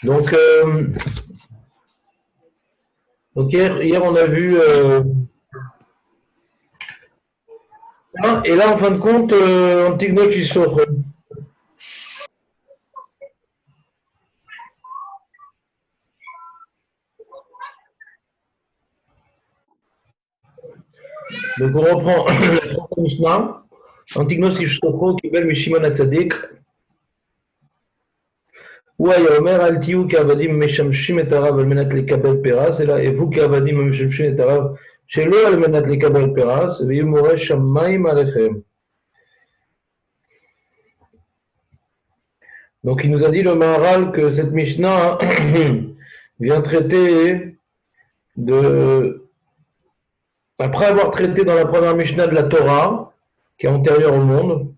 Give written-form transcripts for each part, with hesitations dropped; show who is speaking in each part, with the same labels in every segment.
Speaker 1: Donc, hier, on a vu. Et là, en fin de compte, Antignos il sort. Donc, on reprend la Mishnah. Antignos il sort qui belle Mishimon Hatzadik. הוא היה אומר אל תהיו כעבדים משמשים את הרב על מנת לקבל פרס, אלא הוו כעבדים המשמשים את הרב שלא על מנת לקבל פרס, ויהיו מורה שמיים עליכם. Donc il nous a dit le Maharal que cette Mishnah vient traiter de... Après avoir traité dans la première Mishnah de la Torah, qui est antérieure au monde,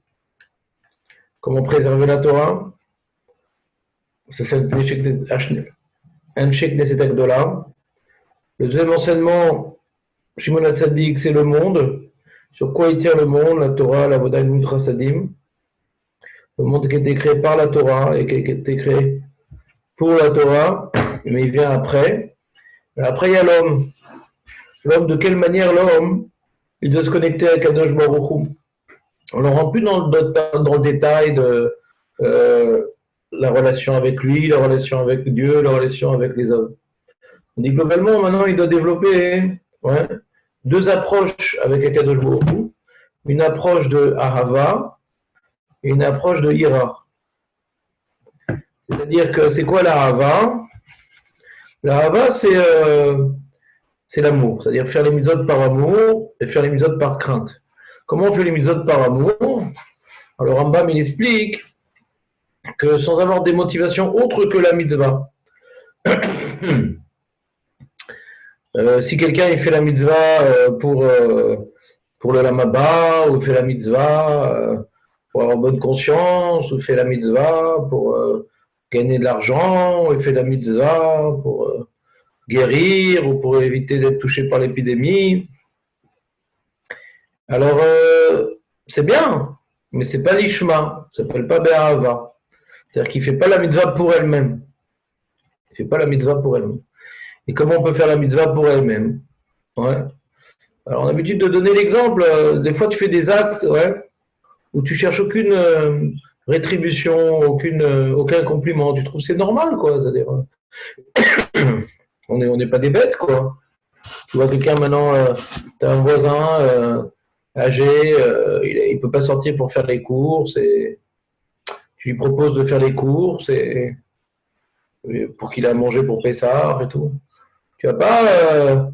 Speaker 1: comment préserver la Torah, ça s'appelle Anshek Neset Agdola. Le deuxième enseignement, Shimon HaTzadik, c'est le monde. Sur quoi il tient le monde, la Torah, la Voda Mudra Sadim. Le monde qui a été créé par la Torah et qui a été créé pour la Torah, mais il vient après. Et après, il y a l'homme. L'homme, de quelle manière l'homme, il doit se connecter à Kadosh Baruch Hu. On ne rentre plus dans le détail de la relation avec lui, la relation avec Dieu, la relation avec les hommes. On dit globalement, maintenant, il doit développer deux approches avec Akadosh Baruch Hu. Une approche de Ahava et une approche de Ira. C'est-à-dire que c'est quoi l'Ahava? L'Ahava, c'est l'amour. C'est-à-dire faire les mitzvot par amour et faire les mitzvot par crainte. Comment on fait les mitzvot par amour? Alors Rambam, il explique que sans avoir des motivations autres que la mitzvah, si quelqu'un il fait la mitzvah pour le lamaba, ou fait la mitzvah pour avoir bonne conscience, ou fait la mitzvah pour gagner de l'argent, ou fait la mitzvah pour guérir, ou pour éviter d'être touché par l'épidémie, alors c'est bien, mais c'est pas l'ishma, ça s'appelle pas be'ahava. C'est-à-dire qu'il ne fait pas la mitzvah pour elle-même. Il ne fait pas la mitzvah pour elle-même. Et comment on peut faire la mitzvah pour elle-même? Ouais. Alors, on a l'habitude de donner l'exemple. Des fois, tu fais des actes où tu cherches aucune rétribution, aucun compliment. Tu trouves que c'est normal, quoi. C'est-à-dire, on n'est pas des bêtes, quoi. Tu vois quelqu'un maintenant, tu as un voisin âgé, il ne peut pas sortir pour faire les courses, et tu lui proposes de faire les courses pour qu'il ait à manger pour Pessah et tout. Tu vas pas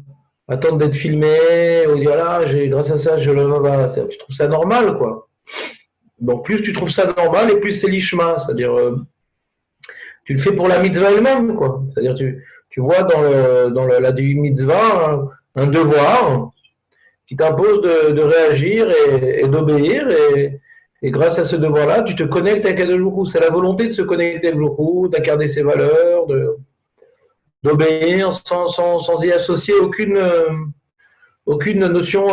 Speaker 1: attendre d'être filmé ou dire là, grâce à ça, je le vois. Tu trouves ça normal, quoi. Donc plus tu trouves ça normal et plus c'est l'ishma, c'est-à-dire tu le fais pour la mitzvah elle-même, quoi. C'est-à-dire tu vois dans la mitzvah un devoir qui t'impose de réagir et d'obéir et grâce à ce devoir-là, tu te connectes avec Kadosh Baruch Hu. C'est la volonté de se connecter avec Kadosh Baruch Hu, d'incarner ses valeurs, d'obéir sans y associer aucune notion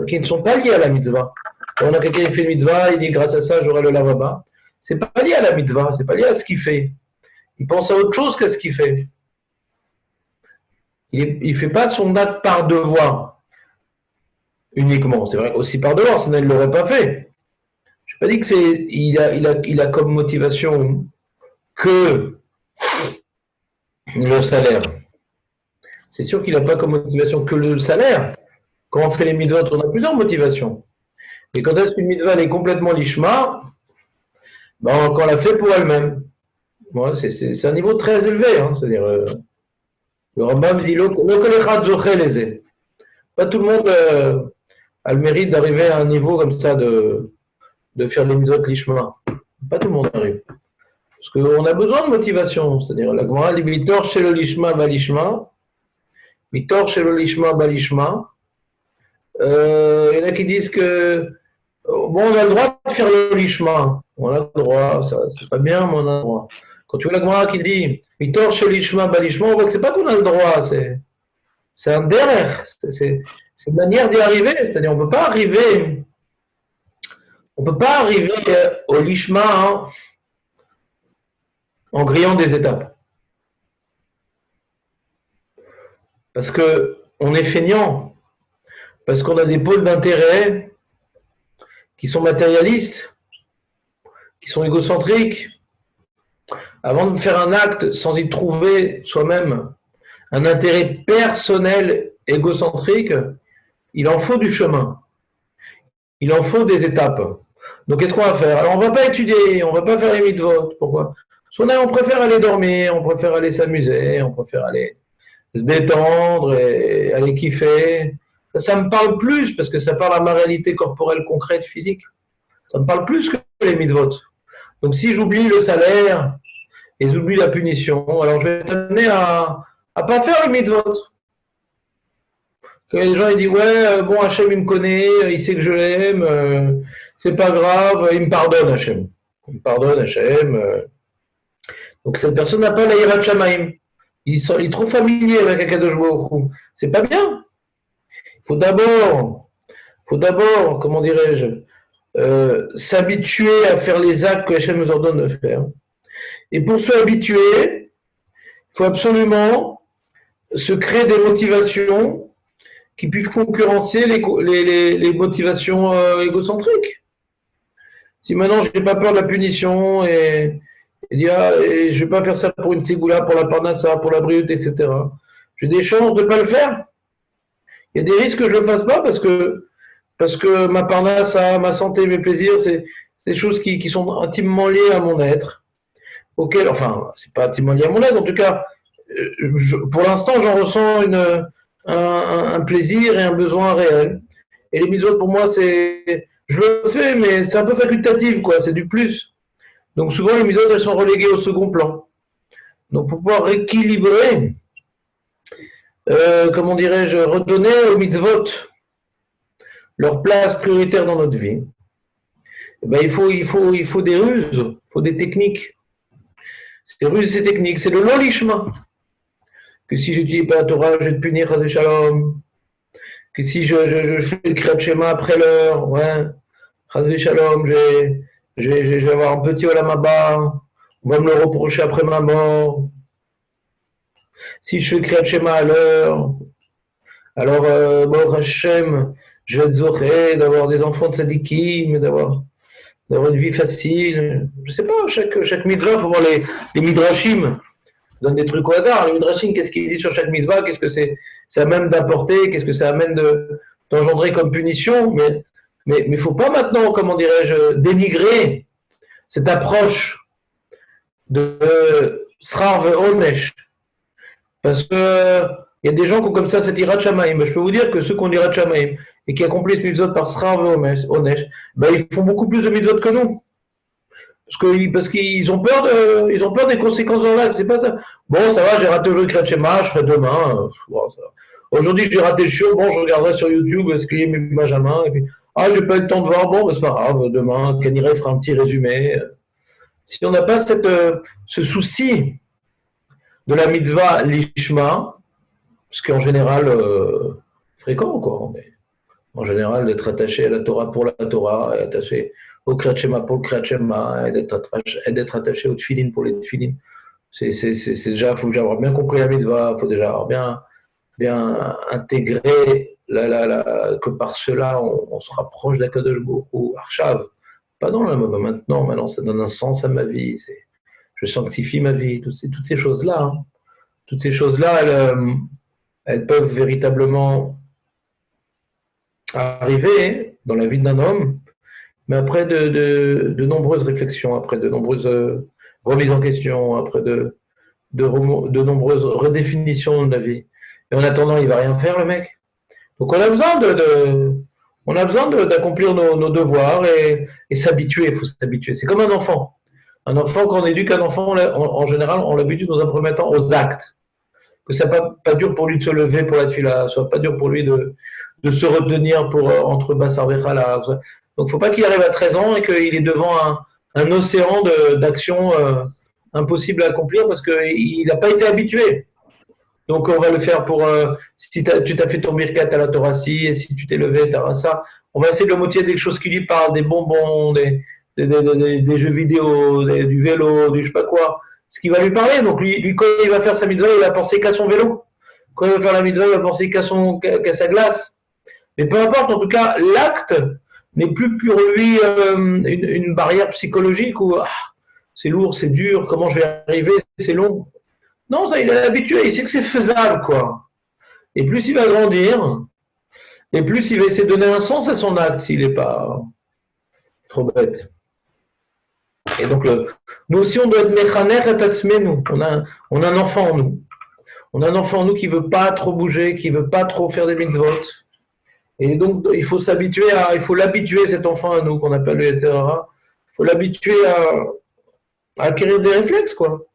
Speaker 1: qui ne sont pas liées à la mitzvah. Quand on a quelqu'un qui fait une mitzvah, il dit grâce à ça j'aurai le lavaba. C'est pas lié à la mitzvah, c'est pas lié à ce qu'il fait. Il pense à autre chose qu'à ce qu'il fait. Il fait pas son acte par devoir uniquement. C'est vrai aussi par devoir, sinon il ne l'aurait pas fait. Je n'ai pas dit que il a comme motivation que le salaire. C'est sûr qu'il n'a pas comme motivation que le salaire. Quand on fait les mitzvot, on a plusieurs motivations. Et quand est-ce qu'une mitzvah est complètement lishma, ben, on l'a fait pour elle-même. Bon, c'est un niveau très élevé. Hein, c'est-à-dire, le Rambam dit pas tout le monde a le mérite d'arriver à un niveau comme ça de faire les mitzvot lishma. Pas tout le monde arrive. Parce qu'on a besoin de motivation. C'est-à-dire, la Gemara dit Mitor chez le lishma balishma. Mitor chez le lishma balishma. Il y en a qui disent que bon, on a le droit de faire le lishma. On a le droit, c'est pas bien, mais on a le droit. Quand tu vois la Gemara qui dit Mitor chez le lishma balishma, on voit que c'est pas qu'on a le droit, c'est un derrière. C'est une manière d'y arriver. C'est-à-dire, on peut pas arriver au lishma en grillant des étapes. parce qu'on est feignant, parce qu'on a des pôles d'intérêt qui sont matérialistes, qui sont égocentriques. Avant de faire un acte sans y trouver soi-même un intérêt personnel égocentrique, il en faut du chemin. Il en faut des étapes. Donc, qu'est-ce qu'on va faire? Alors, on ne va pas étudier, on ne va pas faire les mitzvot. Pourquoi? Parce qu'on préfère aller dormir, on préfère aller s'amuser, on préfère aller se détendre et aller kiffer. Ça me parle plus parce que ça parle à ma réalité corporelle concrète, physique. Ça me parle plus que les mitzvot. Donc, si j'oublie le salaire et j'oublie la punition, alors je vais t'amener à pas faire le mitzvot. Quand les gens ils disent ouais bon Hachem il me connaît, il sait que je l'aime, c'est pas grave, il me pardonne Hachem. Il me pardonne Hachem. Donc cette personne n'a pas la Yirat Shamaim. Il est trop familier avec Akadosh Baruch Hu. C'est pas bien. Il faut d'abord, comment dirais-je, s'habituer à faire les actes que Hachem nous ordonne de faire. Et pour se habituer, il faut absolument se créer des motivations qui puissent concurrencer les motivations égocentriques. Si maintenant je n'ai pas peur de la punition et je ne vais pas faire ça pour une ségoula, pour la parnassa, pour la brioute, etc. J'ai des chances de ne pas le faire. Il y a des risques que je ne le fasse pas parce que ma parnassa, ma santé, mes plaisirs, c'est des choses qui sont intimement liées à mon être. Enfin, c'est pas intimement lié à mon être, en tout cas, pour l'instant, j'en ressens un plaisir et un besoin réel. Et les mitzvot, pour moi, je le fais, mais c'est un peu facultatif, quoi. C'est du plus. Donc souvent, les mitzvot, elles sont reléguées au second plan. Donc pour pouvoir rééquilibrer, comment dirais-je, redonner aux mitzvot leur place prioritaire dans notre vie, ben, il faut des ruses, il faut des techniques. Ces ruses et ces techniques, c'est le lolishma. Que si je ne dis pas la Torah, je vais te punir, Chas Shalom. Que si je fais le Kriyat Shema après l'heure, ouais, Chas Shalom, je vais avoir un petit olam haba, on va me le reprocher après ma mort. Si je fais le Kriyat Shema à l'heure, alors, bon, Hachem, je vais être zoré d'avoir des enfants de tzadikim, d'avoir une vie facile. Je sais pas, chaque mitzvah, il faut voir les midrashim. Donne des trucs au hasard. Les midrashim, qu'est-ce qu'ils disent sur chaque mitzvah? Qu'est-ce que ça amène d'apporter? Qu'est-ce que ça amène d'engendrer comme punition? Mais il faut pas maintenant, comment dirais-je, dénigrer cette approche de Srar Onesh. Parce que il y a des gens qui ont comme ça cette Yirat Shamaim. Je peux vous dire que ceux qui ont l'Yirat Shamaim et qui accomplissent les mitzvot par Srar Onesh, ben, ils font beaucoup plus de mitzvot que nous. Parce qu'ils ont peur des conséquences de l'acte, c'est pas ça. Bon, ça va, j'ai raté aujourd'hui le Kriyat Shema, je ferai demain. Bon, aujourd'hui, j'ai raté le show, bon, je regarderai sur YouTube ce qu'il y a mes Benjamin, et puis, j'ai pas eu le temps de voir, bon, ben, c'est pas grave, demain, Kaniré fera un petit résumé. Si on n'a pas ce souci de la mitzvah lishma, ce qui est en général fréquent, quoi. On est, en général, d'être attaché à la Torah pour la Torah, et attaché au Kriyat Shema pour le Kriyat Shema, et d'être attaché au Tfilin pour les Tfilin. C'est déjà, il faut déjà avoir bien compris la mitzvah, il faut déjà avoir bien intégré que par cela, on se rapproche d'Akadosh Baruch Hu, Arshav. Pas dans le maintenant, ça donne un sens à ma vie, je sanctifie ma vie, toutes ces choses-là. Hein. Toutes ces choses-là, elles peuvent véritablement arriver dans la vie d'un homme, mais après de nombreuses réflexions, après de nombreuses remises en question, après de nombreuses redéfinitions de la vie. Et en attendant, il ne va rien faire, le mec. Donc on a besoin d'accomplir nos devoirs et s'habituer, il faut s'habituer. C'est comme un enfant. Un enfant, quand on éduque un enfant, en général, on l'habitue dans un premier temps aux actes. Que ça soit pas dur pour lui de se lever pour la tefila, soit pas dur pour lui de se retenir pour entre Bassar Vechala. Donc, il ne faut pas qu'il arrive à 13 ans et qu'il est devant un océan d'actions impossibles à accomplir parce qu'il n'a pas été habitué. Donc, on va le faire pour si tu t'as fait ton birkat à la Torah, et si tu t'es levé, tu as ça. On va essayer de le motiver des choses qui lui parlent, des bonbons, des jeux vidéo, du vélo, du je sais pas quoi. Ce qui va lui parler. Donc, lui quand il va faire sa mitzvah, il va penser qu'à son vélo. Quand il va faire la mitzvah, il va penser qu'à sa glace. Mais peu importe, en tout cas, l'acte n'est plus pour lui une barrière psychologique où c'est lourd, c'est dur, comment je vais arriver, c'est long. Non, ça, il est habitué, il sait que c'est faisable, quoi. Et plus il va grandir, et plus il va essayer de donner un sens à son acte s'il n'est pas trop bête. Et donc, nous aussi, on doit être mechaner et tatzmenu. On a un enfant en nous. On a un enfant en nous qui ne veut pas trop bouger, qui ne veut pas trop faire des mitzvot. Et donc, il faut l'habituer, cet enfant à nous, qu'on appelle le etc. Il faut l'habituer à acquérir des réflexes, quoi.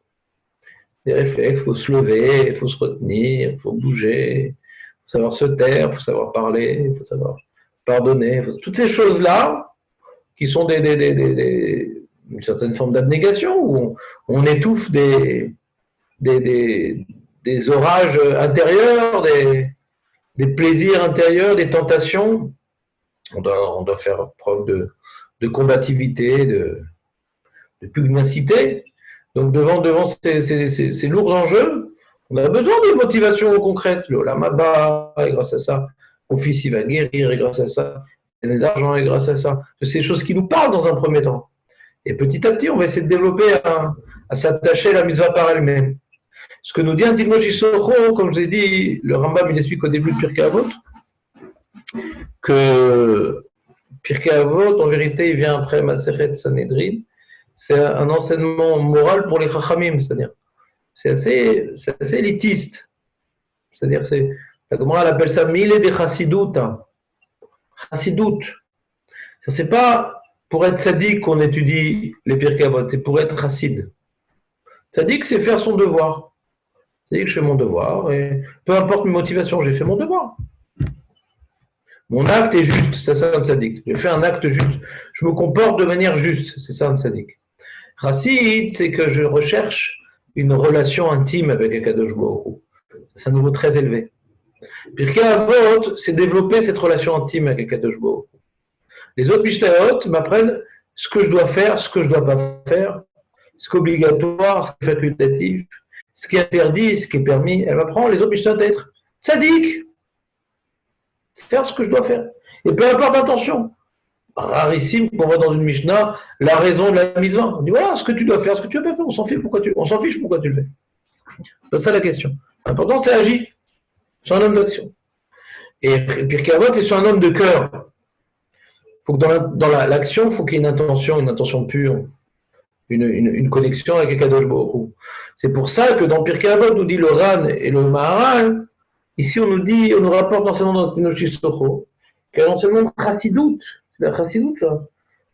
Speaker 1: Des réflexes, il faut se lever, il faut se retenir, il faut bouger, il faut savoir se taire, il faut savoir parler, il faut savoir pardonner. Toutes ces choses-là, qui sont une certaine forme d'abnégation, où on étouffe des orages intérieurs, des plaisirs intérieurs, des tentations. On doit faire preuve de combativité, de pugnacité. Donc devant ces lourds enjeux, on a besoin de motivation concrète. Le Lamaba, et grâce à ça, mon fils il va guérir, et grâce à ça, il y a d'argent, et grâce à ça. C'est des choses qui nous parlent dans un premier temps. Et petit à petit, on va essayer de développer à s'attacher à la mitzvah par elle-même. Ce que nous dit Antignoshi Socho, comme je l'ai dit, le Rambam il explique au début de Pirkei Avot, que Pirkei Avot, en vérité, il vient après Masechet Sanhedrin. C'est un enseignement moral pour les Chachamim, c'est-à-dire, c'est assez élitiste. C'est-à-dire, la Gemara appelle ça mille des Chassidout. Chassidout. C'est pas pour être sadique qu'on étudie les Pirkei Avot, c'est pour être chassid. Sadique, c'est faire son devoir. C'est-à-dire que je fais mon devoir, et peu importe mes motivations, j'ai fait mon devoir. Mon acte est juste, c'est ça un sadique. J'ai fait un acte juste. Je me comporte de manière juste, c'est ça un sadique. Chassid, c'est que je recherche une relation intime avec Akadosh Baruch Hu. C'est un niveau très élevé. Pirkei Avot, c'est développer cette relation intime avec Akadosh Baruch Hu. Les autres Mishnayot m'apprennent ce que je dois faire, ce que je ne dois pas faire, ce qui est obligatoire, ce qui est facultatif, ce qui est interdit, ce qui est permis. Elle m'apprend les autres Mishnayot d'être sadique. Faire ce que je dois faire. Et peu importe l'intention. Rarissime qu'on voit dans une Mishnah la raison de la mitzvah. On dit voilà ce que tu dois faire, ce que tu dois pas faire. On s'en fiche pourquoi tu le fais. C'est ça la question. L'important c'est agir. C'est un homme d'action. Et Pirkei Avot, c'est sur un homme de cœur. Il faut que dans l'action, il faut qu'il y ait une intention pure, une connexion avec Akadosh Baruch Hu. C'est pour ça que dans Pirkei Avot, nous dit le Ran et le Maharal, ici on nous rapporte l'enseignement d'Antignoshi Socho, qu'il y a l'enseignement de Chassidout. C'est la Chassidout, ça.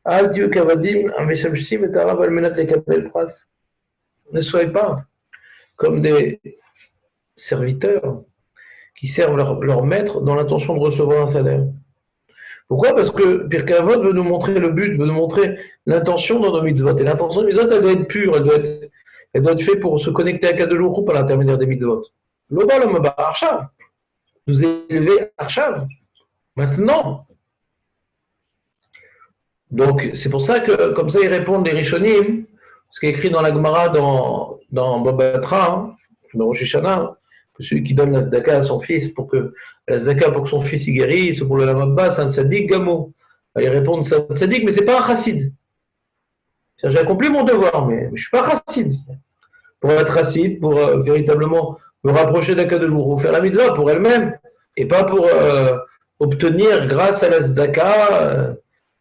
Speaker 1: Al Dieu Kavadim, Ameshamshim et Arab Almenat Lekabel Pras. Ne soyez pas comme des serviteurs qui servent leur maître dans l'intention de recevoir un salaire. Pourquoi? Parce que Pirkei Avot veut nous montrer le but, veut nous montrer l'intention dans nos mitzvot. Et l'intention des mitzvot, elle doit être pure, elle doit être faite pour se connecter à Kadosh Baruch Hu par l'intermédiaire des mitzvot. L'Oba l'Omaba Arshav, nous élever Arshav. Maintenant. Donc, c'est pour ça que, comme ça, ils répondent les Rishonim, ce qui est écrit dans la Gemara, dans Baba Batra, dans Rosh Hashanah, que celui qui donne la tzedaka à son fils pour que son fils y guérisse, ou pour le lamabba, c'est un tzaddik gamo. Ils répondent c'est un tzaddik, mais c'est pas un chassid. J'ai accompli mon devoir, mais je ne suis pas chassid. Pour être chassid, pour véritablement me rapprocher d'Akadosh Baruch Hu, faire la mitzvah pour elle-même, et pas pour obtenir, grâce à la tzedaka,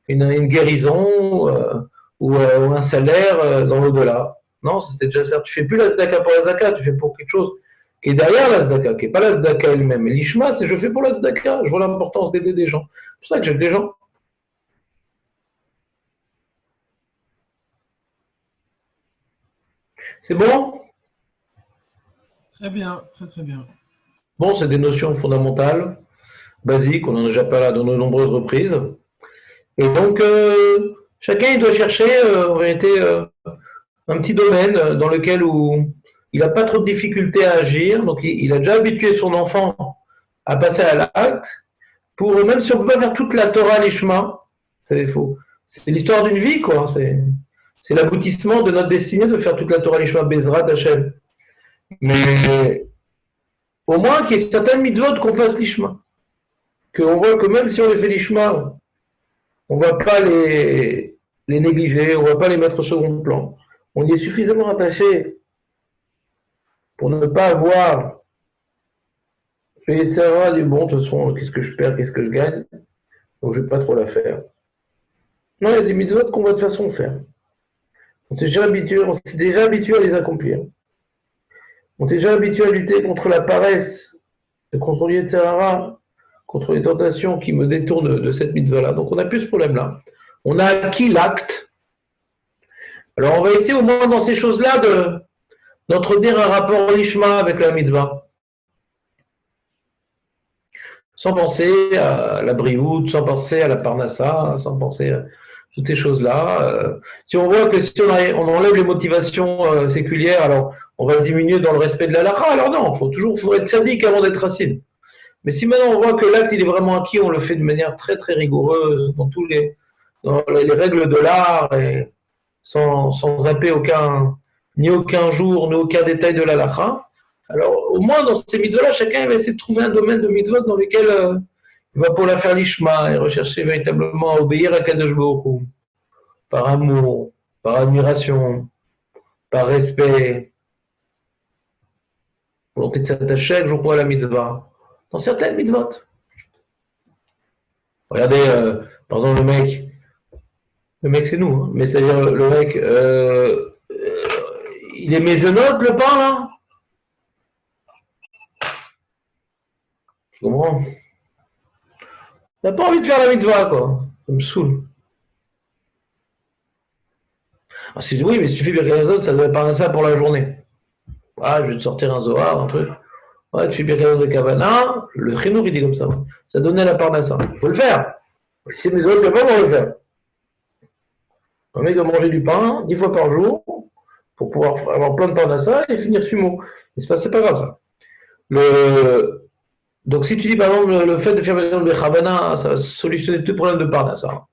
Speaker 1: une guérison ou un salaire dans l'au-delà. Non, c'est déjà ça. Tu ne fais plus la tzedaka pour la tzedaka, tu fais pour quelque chose qui est derrière la tzedaka, qui n'est pas la tzedaka elle-même. Et l'ishma, c'est je fais pour la tzedaka, je vois l'importance d'aider des gens. C'est pour ça que j'aide des gens. C'est bon?
Speaker 2: Très bien, très très bien.
Speaker 1: Bon, c'est des notions fondamentales, basiques, on en a déjà parlé de nombreuses reprises. Et donc, chacun il doit chercher, en vérité, un petit domaine dans lequel il n'a pas trop de difficultés à agir. Donc, il a déjà habitué son enfant à passer à l'acte. Pour même si on ne peut pas faire toute la Torah l'Ishma, c'est faux. C'est l'histoire d'une vie, quoi. C'est l'aboutissement de notre destinée de faire toute la Torah l'Ishma Bezrat Hashem. Mais au moins qu'il y ait certaines mitzvot qu'on fasse l'ishma. Qu'on voit que même si on les fait l'ishma, on ne va pas les négliger, on ne va pas les mettre au second plan. On y est suffisamment attaché pour ne pas avoir le Yetzirah du bon, de toute façon, qu'est-ce que je perds, qu'est-ce que je gagne, donc je ne vais pas trop la faire. Non, il y a des mitzvot qu'on va de toute façon faire. On s'est déjà habitué à les accomplir. On s'est déjà habitué à lutter contre la paresse, contre le Yetzirah, contre les tentations qui me détournent de cette mitzvah-là. Donc on n'a plus ce problème-là. On a acquis l'acte. Alors on va essayer au moins dans ces choses-là d'entretenir un rapport lishma avec la mitzvah. Sans penser à la brioute, sans penser à la parnassa, sans penser à toutes ces choses-là. Si on voit que si on enlève les motivations séculières, alors on va diminuer dans le respect de la halakha. Alors non, faut être sadique avant d'être racine. Mais si maintenant on voit que l'acte il est vraiment acquis, on le fait de manière très très rigoureuse dans les règles de l'art et sans zapper ni aucun jour, ni aucun détail de la halakha. Alors au moins dans ces mitzvot-là, chacun va essayer de trouver un domaine de mitzvot dans lequel il va pour la faire l'ishma et rechercher véritablement à obéir à Kadosh Baruch Hu, par amour, par admiration, par respect, volonté de s'attacher chaque jour à la mitzvah. Dans certaines mitzvot. Regardez, par exemple, le mec c'est nous, hein, mais c'est-à-dire le mec, il est mésonote le pain là. Je comprends. T'as pas envie de faire la mitzvah quoi, ça me saoule. Alors, si oui, mais si tu fais Birkat Hamazon, ça doit pas ça pour la journée. Ah, je vais te sortir un Zohar, un truc. Ouais, tu fais Birkat Hamazon de Kavana, le Chinour il dit comme ça. Ça donnait la parnassa. Il faut le faire. Si mes autres peuvent pas, on va le faire. Un mec doit manger du pain 10 fois par jour pour pouvoir avoir plein de parnassa et finir sumo. Mais c'est pas grave ça. Donc si tu dis par exemple le fait de faire le Chavana, ça va solutionner tous les problèmes de parnassa.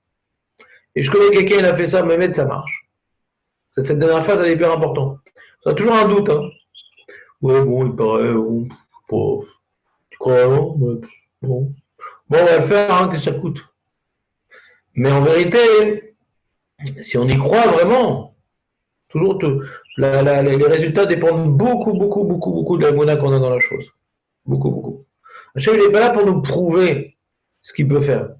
Speaker 1: Et je connais quelqu'un, il a fait ça, Mehmet, ça marche. Cette dernière phase, elle est hyper importante. Ça a toujours un doute. Hein. Ouais, bon, il paraît, bon, tu crois, non bon. Bon, on va le faire, hein, qu'est-ce que ça coûte. Mais en vérité, si on y croit vraiment, toujours, les résultats dépendent beaucoup de la monnaie qu'on a dans la chose. Beaucoup. Hachem, il n'est pas là pour nous prouver ce qu'il peut faire.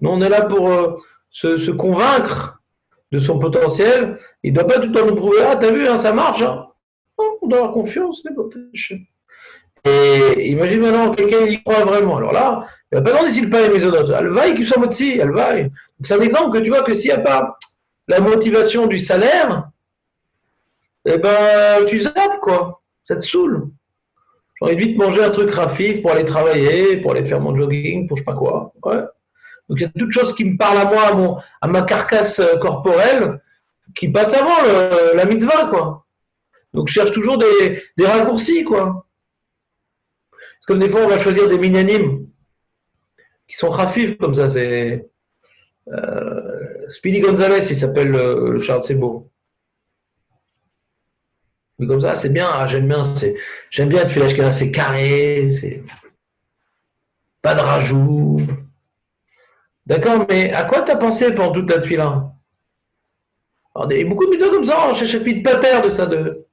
Speaker 1: Nous, on est là pour se convaincre de son potentiel. Il ne doit pas tout le temps nous prouver, ah, t'as vu, hein, ça marche. Hein. Non, on doit avoir confiance. Et imagine maintenant, quelqu'un il y croit vraiment. Alors là, il ne va pas demander s'il paye les mésonotes. Elle vaille qu'il soit motzi, elle vaille. C'est un exemple que tu vois que s'il n'y a pas la motivation du salaire, eh ben, tu zappes, quoi. Ça te saoule. J'ai envie de manger un truc rafif pour aller travailler, pour aller faire mon jogging, pour je sais pas quoi. Ouais. Donc il y a toutes choses qui me parlent à moi, à ma carcasse corporelle, qui passent avant la mitzvah, quoi. Donc je cherche toujours des raccourcis, quoi. C'est comme des fois on va choisir des minyanim qui sont rafifs comme ça. C'est Speedy Gonzalez, il s'appelle le Charles Sebo. Mais comme ça, c'est bien, j'aime bien être filage, c'est carré, c'est pas de rajout. D'accord, mais à quoi t'as pensé pendant toute la tefila? Alors, il y a beaucoup de mitzvot comme ça, on cherche à de pater de ça, de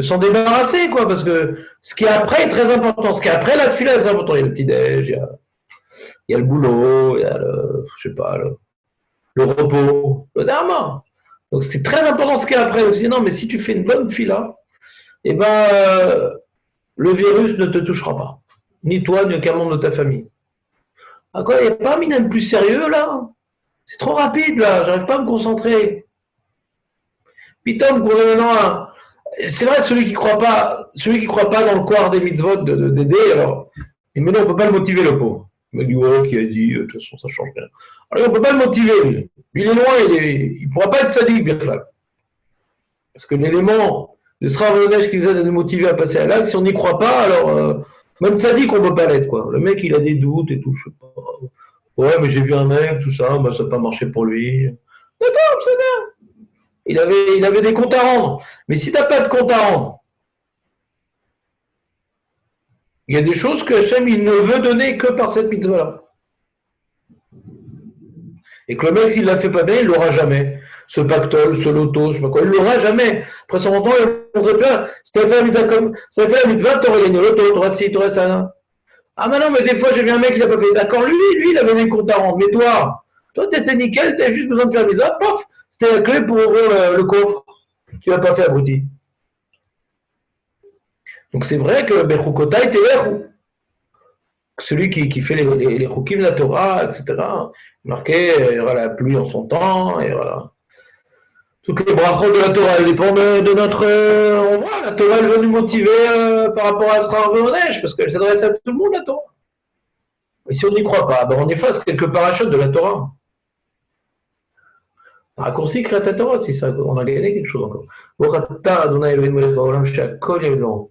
Speaker 1: s'en débarrasser, quoi, parce que ce qui est après est très important. Ce qui est après la tefila est très important. Il y a le petit-déj, il y a le boulot, il y a le repos, le dharma. Donc c'est très important ce qui est après aussi. Non, mais si tu fais une bonne tefila, eh ben, le virus ne te touchera pas. Ni toi, ni aucun membre de ta famille. Ah quoi, il n'y a pas un minable plus sérieux là? C'est trop rapide là, j'arrive pas à me concentrer. Pitom, maintenant, c'est vrai, celui qui croit pas dans le corps des mitzvot d'aider, alors, mais non, on peut pas le motiver le pauvre. Il m'a dit, ouais, qui a dit, de toute façon, ça change rien. Alors, on peut pas le motiver, lui. Il est loin, il pourra pas être sadique, Birklal. Parce que l'élément de Srav qui nous aide à nous motiver à passer à l'acte, si on n'y croit pas, alors, même sadique, on peut pas l'être, quoi. Le mec, il a des doutes et tout, je sais pas. Ouais, mais j'ai vu un mec, tout ça, bah, ça n'a pas marché pour lui. D'accord, c'est bien. Il avait des comptes à rendre. Mais si tu n'as pas de compte à rendre, Il y a des choses que Hachem, il ne veut donner que par cette mitzvah-là. Et que le mec, s'il ne la fait pas bien, il ne l'aura jamais. Ce pactole, ce loto, je sais pas quoi, il ne l'aura jamais. Après son montant, il montrait plein. Si tu as fait la mitzvah comme, si tu as fait la mitzvah, tu aurais gagné le loto, tu aurais ci, tu aurais ça. Ah, mais non, mais des fois, j'ai vu un mec qui n'a pas fait. D'accord, lui, il avait des comptes à rendre. Mais toi, t'étais nickel, t'avais juste besoin de faire la mitzvah, pof, c'était la clé pour ouvrir le coffre. Tu l'as pas fait, abruti. Donc c'est vrai que Bechukota était Bechu. Celui qui fait les Chukim de la Torah, etc. Marqué, il y aura la pluie en son temps, et voilà. Toutes les brachot de la Torah, elles dépendent de notre. On voit, la Torah, elle veut nous motiver par rapport à Sra Neige, parce qu'elle s'adresse à tout le monde, la Torah. Et si on n'y croit pas, ben on efface quelques parachutes de la Torah. Raccourci créa ta Torah, si ça, on a gagné quelque chose encore. Borata Adonai Elohim Melech Haolam She'akol Yevlo.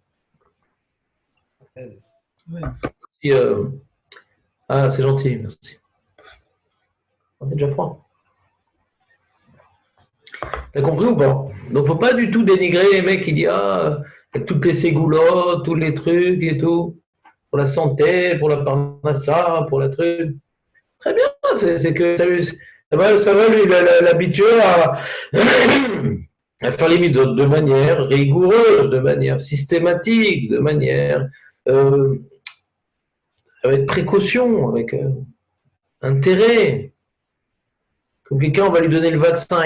Speaker 1: Ah, c'est gentil, merci. C'est déjà froid. T'as compris ou pas? Donc, faut pas du tout dénigrer les mecs qui disent avec toutes les ségoulottes, tous les trucs et tout, pour la santé, pour la parnassa, pour la truc. Très bien, c'est que ça va lui l'habituer à faire les mitzvot de manière rigoureuse, de manière systématique, de manière avec précaution, avec intérêt. Comme quelqu'un, on va lui donner le vaccin,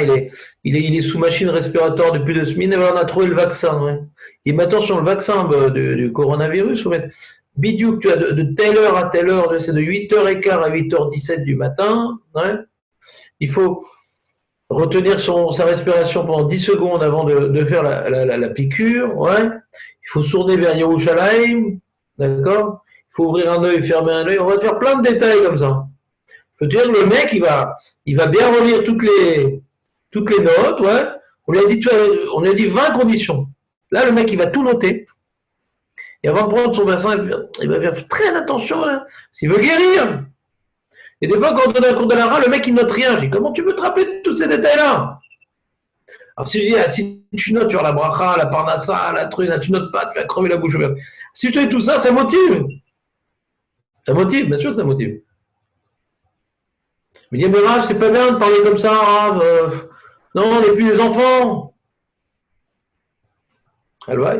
Speaker 1: il est sous machine respiratoire depuis 2 semaines, et on a trouvé le vaccin. Ouais. Il dit, mais attention, le vaccin du coronavirus, il faut mettre bidou, tu as de telle heure à telle heure, c'est de 8h15 à 8h17 du matin. Ouais. Il faut retenir sa respiration pendant 10 secondes avant de faire la piqûre. Ouais. Il faut sourder vers Yerushalayim. D'accord? Il faut ouvrir un œil, fermer un œil. On va te faire plein de détails comme ça. Je veux dire, le mec, il va bien relire toutes les notes, ouais. On lui a dit 20 conditions. Là, le mec, il va tout noter. Et avant de prendre son vaccin, il va faire très attention, là, s'il veut guérir. Et des fois, quand on donne un cours de l'ara, le mec, il note rien. Je dis, comment tu peux te rappeler de tous ces détails-là? Alors, si je dis, si tu notes sur la bracha, la parnassa, la truc, là, tu notes pas, tu vas crever la bouche ouverte. Si je te dis tout ça, ça motive. Ça motive, bien sûr que ça motive. Mais il dit, mais Rav, c'est pas bien de parler comme ça, Rav. Non, on n'est plus des enfants. Alors,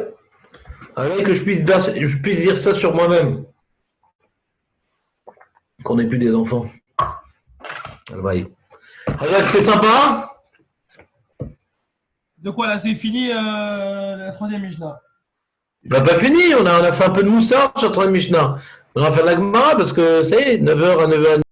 Speaker 1: que je puisse dire ça sur moi-même. Qu'on n'est plus des enfants. Alors, c'est sympa.
Speaker 2: De quoi là, c'est fini la troisième Mishnah?
Speaker 1: Pas fini, on a fait un peu de moussard sur la troisième Mishnah. On va faire la Gemara parce que ça y est, 9h à 9h30.